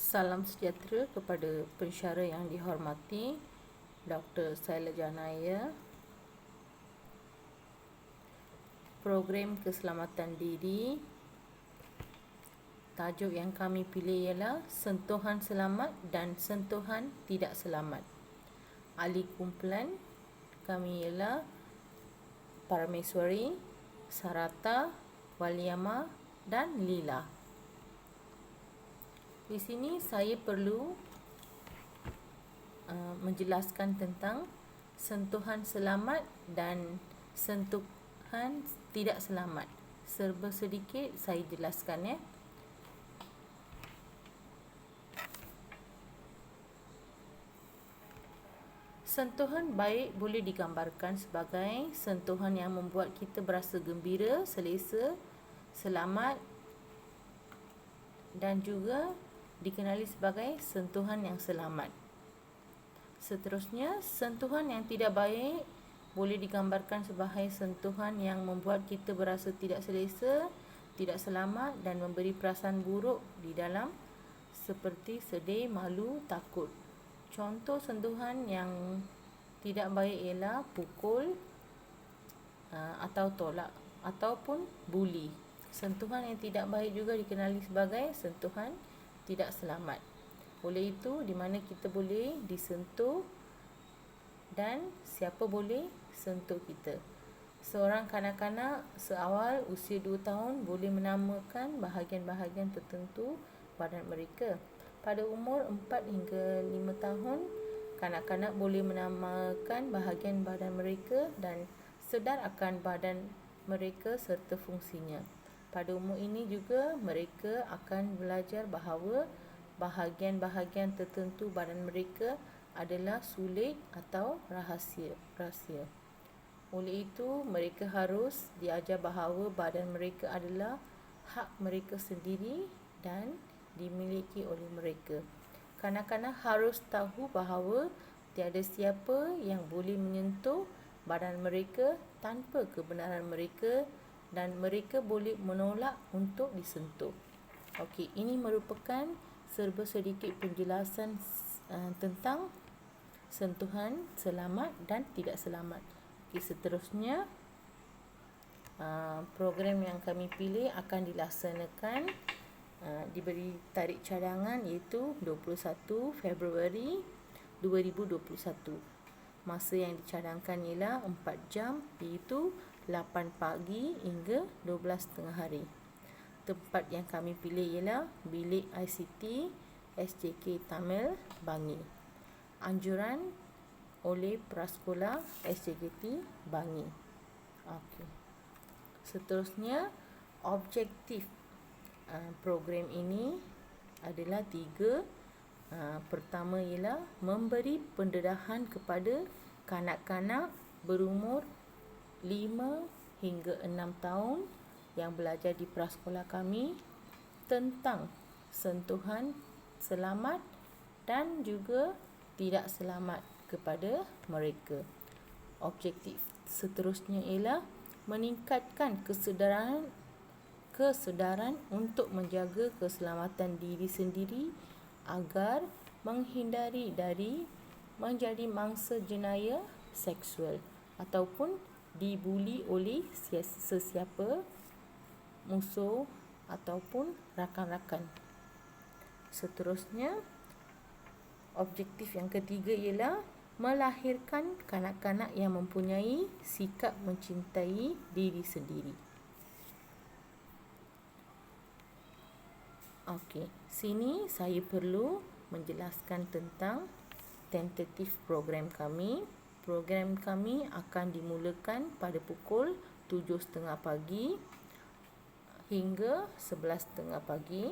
Salam sejahtera kepada pensyara yang dihormati, Dr. Saila Janaya. Program keselamatan diri. Tajuk yang kami pilih ialah sentuhan selamat dan sentuhan tidak selamat. Ahli kumpulan kami ialah Parameswari, Sarata, Waliama dan Lila. Di sini saya perlu menjelaskan tentang sentuhan selamat dan sentuhan tidak selamat. Serba sedikit saya jelaskan ya. Sentuhan baik boleh digambarkan sebagai sentuhan yang membuat kita berasa gembira, selesa, selamat dan juga dikenali sebagai sentuhan yang selamat. Seterusnya, sentuhan yang tidak baik boleh digambarkan sebagai sentuhan yang membuat kita berasa tidak selesa, tidak selamat dan memberi perasaan buruk di dalam seperti sedih, malu, takut. Contoh sentuhan yang tidak baik ialah pukul atau tolak ataupun buli. Sentuhan yang tidak baik juga dikenali sebagai sentuhan tidak selamat. Oleh itu, di mana kita boleh disentuh dan siapa boleh sentuh kita. Seorang kanak-kanak seawal usia 2 tahun boleh menamakan bahagian-bahagian tertentu badan mereka. Pada umur 4 hingga 5 tahun, kanak-kanak boleh menamakan bahagian badan mereka dan sedar akan badan mereka serta fungsinya. Pada umur ini juga mereka akan belajar bahawa bahagian-bahagian tertentu badan mereka adalah sulit atau rahsia. Oleh itu, mereka harus diajar bahawa badan mereka adalah hak mereka sendiri dan dimiliki oleh mereka. Kanak-kanak harus tahu bahawa tiada siapa yang boleh menyentuh badan mereka tanpa kebenaran mereka dan mereka boleh menolak untuk disentuh. Okey, ini merupakan serba sedikit penjelasan tentang sentuhan selamat dan tidak selamat. Okey, seterusnya program yang kami pilih akan dilaksanakan diberi tarikh cadangan iaitu 21 Februari 2021. Masa yang dicadangkan ialah 4 jam iaitu 8 pagi hingga 12 tengah hari. Tempat yang kami pilih ialah Bilik ICT SJK Tamil Bangi. Anjuran oleh Prasekolah SJKT Bangi. Okey. Seterusnya, objektif program ini adalah 3. Pertama ialah memberi pendedahan kepada kanak-kanak berumur 5 hingga 6 tahun yang belajar di prasekolah kami tentang sentuhan selamat dan juga tidak selamat kepada mereka. Objektif seterusnya ialah meningkatkan kesedaran untuk menjaga keselamatan diri sendiri agar menghindari dari menjadi mangsa jenayah seksual ataupun dibuli oleh sesiapa musuh ataupun rakan-rakan. Seterusnya, objektif yang ketiga ialah melahirkan kanak-kanak yang mempunyai sikap mencintai diri sendiri. Okey, sini saya perlu menjelaskan tentang tentatif program kami. Program kami akan dimulakan pada pukul 7.30 pagi hingga 11.30 pagi.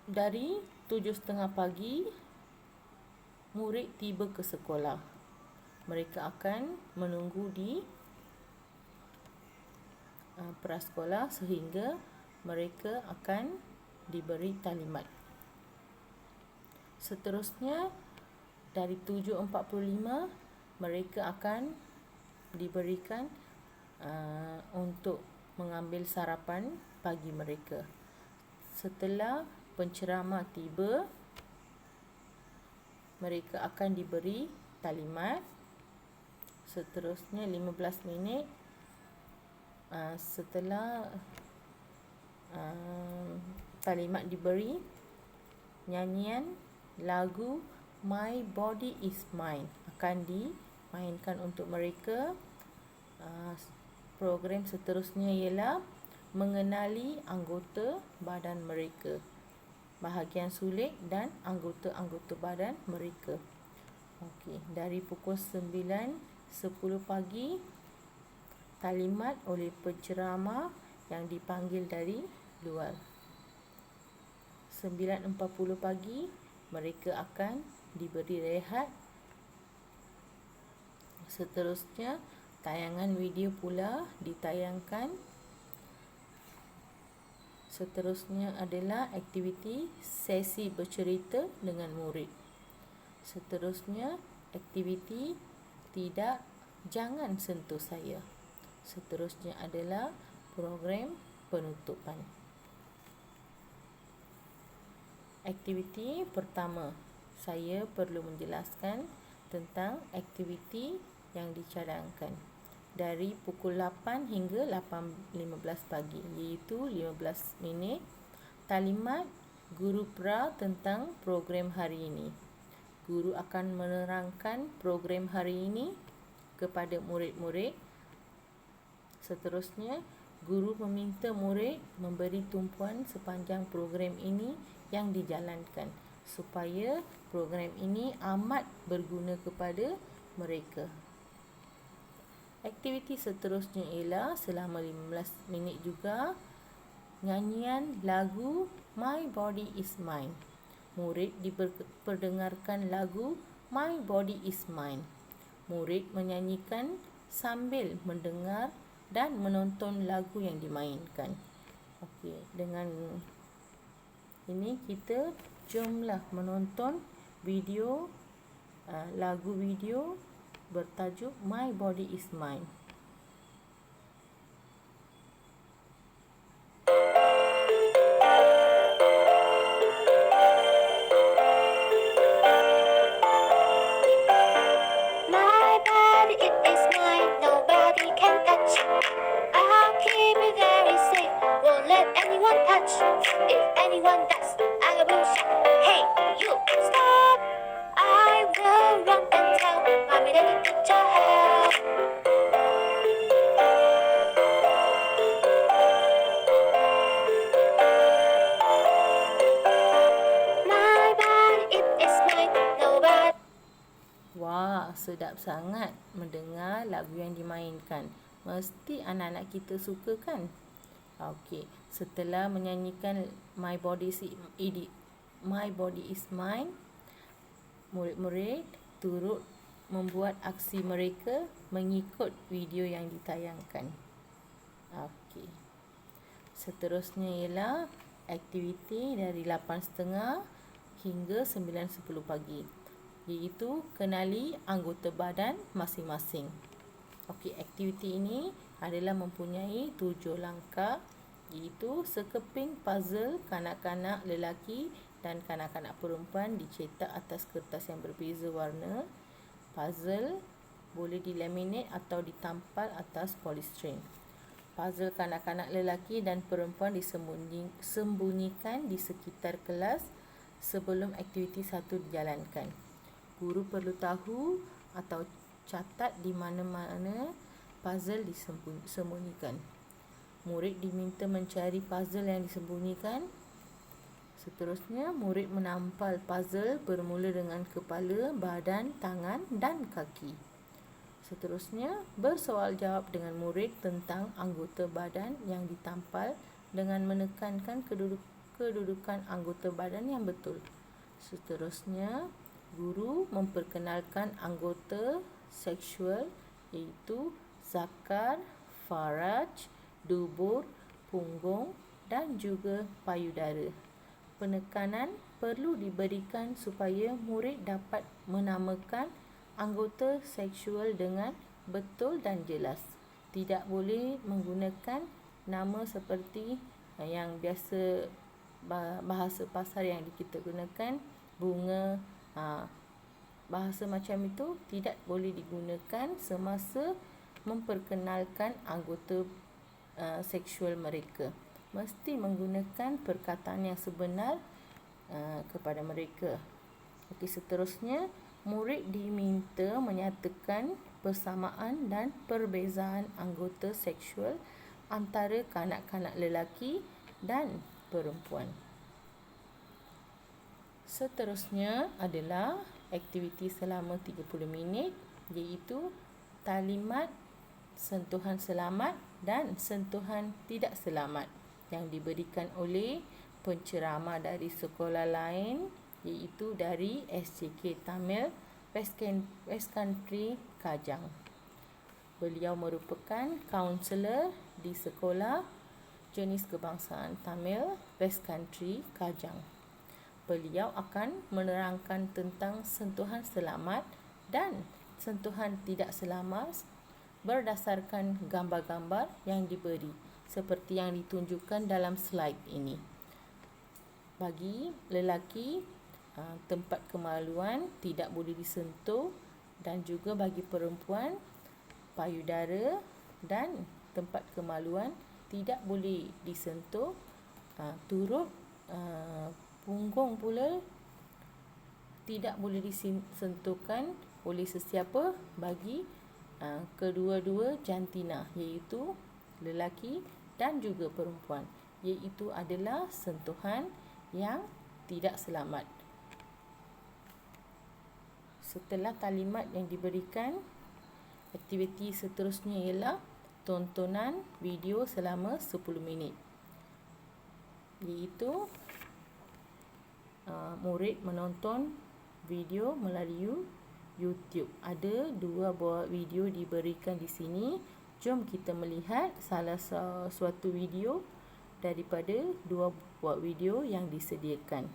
Dari 7.30 pagi, murid tiba ke sekolah. Mereka akan menunggu di prasekolah sehingga mereka akan diberi talimat. Seterusnya, dari 7.45 mereka akan diberikan untuk mengambil sarapan pagi mereka. Setelah penceramah tiba, mereka akan diberi talimat. Seterusnya 15 minit setelah talimat diberi, nyanyian lagu My Body Is Mine akan dimainkan untuk mereka. Program seterusnya ialah mengenali anggota badan mereka, bahagian sulit dan anggota-anggota badan mereka. Okey, dari pukul 9.10 pagi, talimat oleh penceramah yang dipanggil dari luar. 9.40 pagi, mereka akan diberi rehat. Seterusnya, tayangan video pula ditayangkan. Seterusnya adalah aktiviti sesi bercerita dengan murid. Seterusnya, aktiviti jangan sentuh saya. Seterusnya adalah program penutupan. Aktiviti pertama, saya perlu menjelaskan tentang aktiviti yang dicadangkan dari pukul 8 hingga 8.15 pagi, iaitu 15 minit. Talimat guru pra tentang program hari ini. Guru akan menerangkan program hari ini kepada murid-murid. Seterusnya, guru meminta murid memberi tumpuan sepanjang program ini yang dijalankan supaya program ini amat berguna kepada mereka. Aktiviti seterusnya ialah selama 15 minit juga nyanyian lagu My Body Is Mine. Murid diperdengarkan lagu My Body Is Mine. Murid menyanyikan sambil mendengar dan menonton lagu yang dimainkan. Okey, dengan ini kita jomlah menonton video lagu video bertajuk My Body Is Mine. My body, it is mine, nobody can touch. I'll keep it very safe, won't let anyone touch. If anyone does, I will shout, hey, you, stop! I will run and tell mommy that you need your help. My body, it is mine, nobody. Wah, sedap sangat mendengar lagu yang dimainkan. Mesti anak-anak kita suka kan? Okey, setelah menyanyikan My Body Is Mine, murid-murid turut membuat aksi mereka mengikut video yang ditayangkan. Okey. Seterusnya ialah aktiviti dari 8.30 hingga 9.10 pagi, iaitu kenali anggota badan masing-masing. Okey, aktiviti ini adalah mempunyai 7 langkah, iaitu sekeping puzzle kanak-kanak lelaki dan kanak-kanak perempuan dicetak atas kertas yang berbeza warna. Puzzle boleh dilaminate atau ditampal atas polystyrene. Puzzle kanak-kanak lelaki dan perempuan disembunyikan di sekitar kelas sebelum aktiviti satu dijalankan. Guru perlu tahu atau catat di mana-mana puzzle disembunyikan. Murid diminta mencari puzzle yang disembunyikan. Seterusnya, murid menampal puzzle bermula dengan kepala, badan, tangan dan kaki. Seterusnya, bersoal jawab dengan murid tentang anggota badan yang ditampal dengan menekankan kedudukan anggota badan yang betul. Seterusnya, guru memperkenalkan anggota seksual iaitu zakar, faraj, dubur, punggung dan juga payudara. Penekanan perlu diberikan supaya murid dapat menamakan anggota seksual dengan betul dan jelas. Tidak boleh menggunakan nama seperti yang biasa bahasa pasar yang kita gunakan, bunga, bahasa macam itu tidak boleh digunakan semasa memperkenalkan anggota seksual mereka. Mesti menggunakan perkataan yang sebenar kepada mereka. Okey, seterusnya murid diminta menyatakan persamaan dan perbezaan anggota seksual antara kanak-kanak lelaki dan perempuan. Seterusnya adalah aktiviti selama 30 minit, iaitu talimat sentuhan selamat dan sentuhan tidak selamat yang diberikan oleh penceramah dari sekolah lain, iaitu dari SJK Tamil West Country Kajang. Beliau merupakan kaunselor di sekolah jenis kebangsaan Tamil West Country Kajang. Beliau akan menerangkan tentang sentuhan selamat dan sentuhan tidak selamat berdasarkan gambar-gambar yang diberi seperti yang ditunjukkan dalam slide ini. Bagi lelaki, tempat kemaluan tidak boleh disentuh, dan juga bagi perempuan, payudara dan tempat kemaluan tidak boleh disentuh. Turut punggung pula tidak boleh disentuhkan oleh sesiapa bagi kedua-dua jantina, iaitu lelaki dan juga perempuan, iaitu adalah sentuhan yang tidak selamat. Setelah talimat yang diberikan, aktiviti seterusnya ialah tontonan video selama 10 minit, iaitu murid menonton video melalui YouTube. Ada 2 buah video diberikan di sini. Jom kita melihat salah suatu video daripada 2 buah video yang disediakan.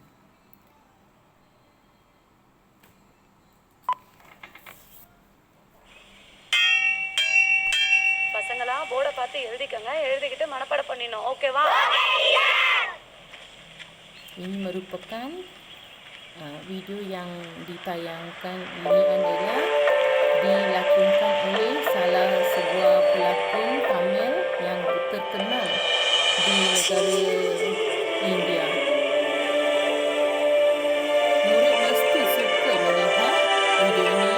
பசங்களா போர்டை பார்த்து எழுதிக்கங்க, எழுதிக்கிட்டு மனப்பாடம் பண்ணிடணும். ஓகேவா? Ini merupakan video yang ditayangkan. Ini adalah dilakonkan oleh salah sebuah pelakon Tamil yang terkenal di negara India. Murid mesti suka melihat video ini.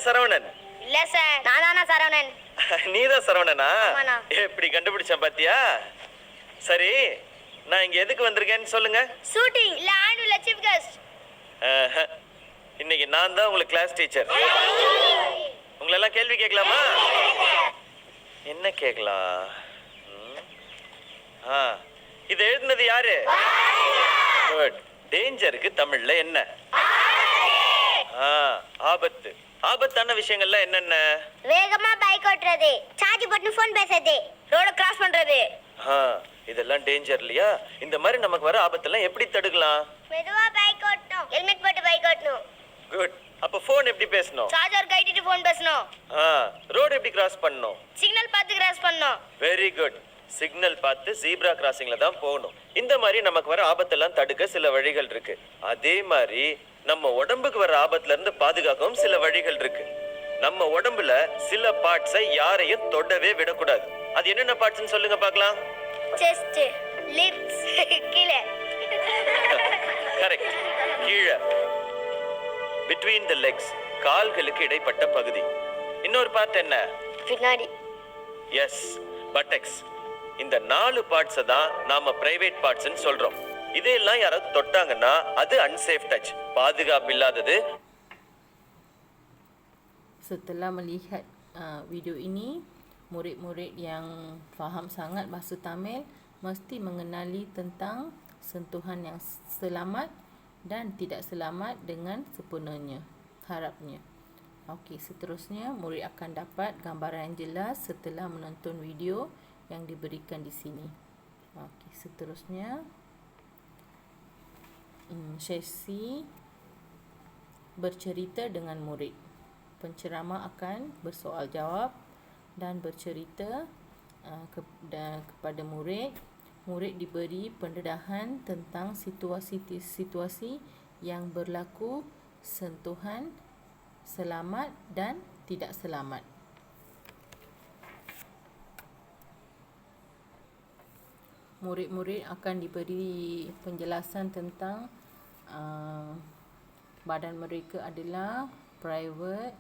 Saravanan இல்ல சார், நானா சரவணன். நீதான் சரவணனா? ஆமாண்ணா. எப்படி கண்டுபிடிச்சேன் பாத்தியா? சரி, நான் இங்க எதுக்கு வந்திருக்கேன்னு சொல்லுங்க. ஷூட்டிங் இல்ல ஆனுவல் சீஃப் கெஸ்ட். இன்னைக்கு நான் தான் உங்களுக்கு கிளாஸ் டீச்சர். உங்களை எல்லாம் கேள்வி கேட்கலாமா? என்ன கேட்கலாம்? இது எழுதுனது யாரு? குட். டேஞ்சருக்கு தமிழ்ல என்ன? ஆபத்து. ஆபத்தான விஷயங்கள்லாம் என்னென்ன? வேகமா பைக் ஓட்டுறது, சார்ஜ் போட்டு ஃபோன் பேசுறது, ரோட கிராஸ் பண்றது. இதெல்லாம் டேஞ்சர் இல்லையா? இந்த மாதிரி நமக்கு வர ஆபத்தெல்லாம் எப்படி தடுக்கலாம்? மெதுவா பைக் ஓட்டணும், ஹெல்மெட் போட்டு பைக் ஓட்டணும். குட். அப்ப ஃபோன் எப்படி பேசணும்? சார்ஜர் கைட்டிட்டு ஃபோன் பேசணும். ரோட் எப்படி கிராஸ் பண்ணணும்? சிக்னல் பார்த்து கிராஸ் பண்ணணும். Very good. சிக்னல் பார்த்து ஜீப்ரா கிராசிங்ல தான் போகணும். இந்த மாதிரி நமக்கு வர ஆபத்தெல்லாம் தடுக்க சில வழிகள் இருக்கு. அதே மாதிரி நம்ம உடம்புக்கு வர ஆபத்துல இருந்து பாதுகாக்கவும் சில வழிகள் இருக்கு. நம்ம உடம்புல சில பார்ட்ஸை யாரையும் தொடவே விடக்கூடாது. அது என்னென்ன பார்ட்ஸ்னு சொல்லுங்க பார்க்கலாம். செஸ்ட், லிப்ஸ், கீழே. கரெக்ட். கீழே. பிட்வீன் தி லெக்ஸ், கால்களுக்கு இடைப்பட்ட பகுதி. இன்னொரு பார்ட் என்ன? பின்னாடி. Yes, buttocks. இந்த 4 பார்ட்ஸை தான் நாம பிரைவேட் பார்ட்ஸ்னு சொல்றோம். இதெல்லாம் யாராவது தொட்டாங்கன்னா அது அன்சேஃப் டச், பாதுகாப்பு இல்லாதது. Setelah melihat video ini, murid-murid yang faham sangat bahasa Tamil mesti mengenali tentang sentuhan yang selamat dan tidak selamat dengan sempurnanya. Harapnya. Okey, seterusnya murid akan dapat gambaran yang jelas setelah menonton video yang diberikan di sini. Okey, seterusnya sesi bercerita dengan murid. Penceramah akan bersoal jawab dan bercerita kepada murid. Murid diberi pendedahan tentang situasi-situasi yang berlaku, sentuhan, selamat dan tidak selamat. Murid-murid akan diberi penjelasan tentang badan mereka adalah private,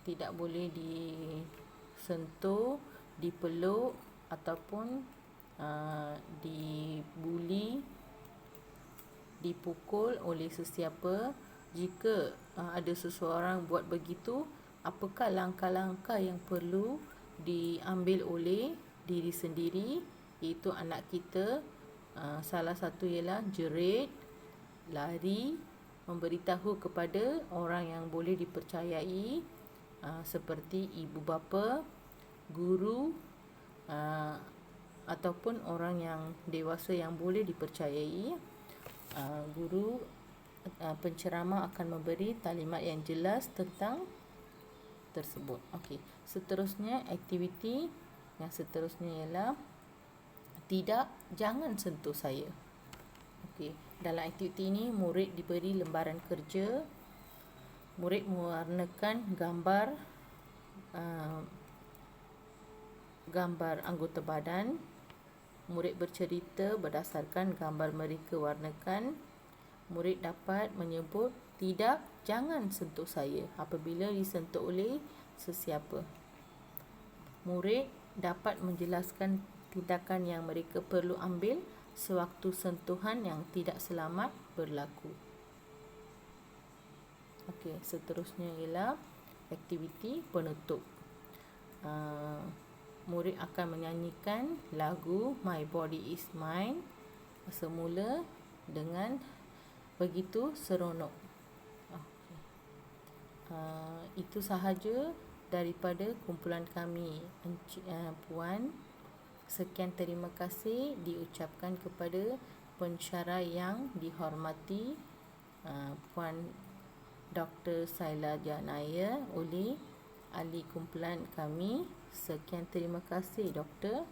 tidak boleh disentuh, dipeluk ataupun dibuli, dipukul oleh sesiapa. Jika ada seseorang buat begitu, apakah langkah-langkah yang perlu diambil oleh diri sendiri, iaitu anak kita? Salah satu ialah jerit, lari, memberitahu kepada orang yang boleh dipercayai seperti ibu bapa, guru ataupun orang yang dewasa yang boleh dipercayai. Guru penceramah akan memberi taklimat yang jelas tentang tersebut. Okey, seterusnya aktiviti yang seterusnya ialah jangan sentuh saya. Okey, dalam aktiviti ini murid diberi lembaran kerja. Murid mewarnakan gambar anggota badan. Murid bercerita berdasarkan gambar mereka warnakan. Murid dapat menyebut jangan sentuh saya apabila disentuh oleh sesiapa. Murid dapat menjelaskan tindakan yang mereka perlu ambil sewaktu sentuhan yang tidak selamat berlaku. Okey, seterusnya ialah aktiviti penutup. Murid akan menyanyikan lagu My Body Is Mine semula dengan begitu seronok. Itu sahaja daripada kumpulan kami, Puan. Sekian terima kasih diucapkan kepada pensyarah yang dihormati, Puan Dr. Saila Janaya oleh ahli kumpulan kami. Sekian terima kasih, Doktor.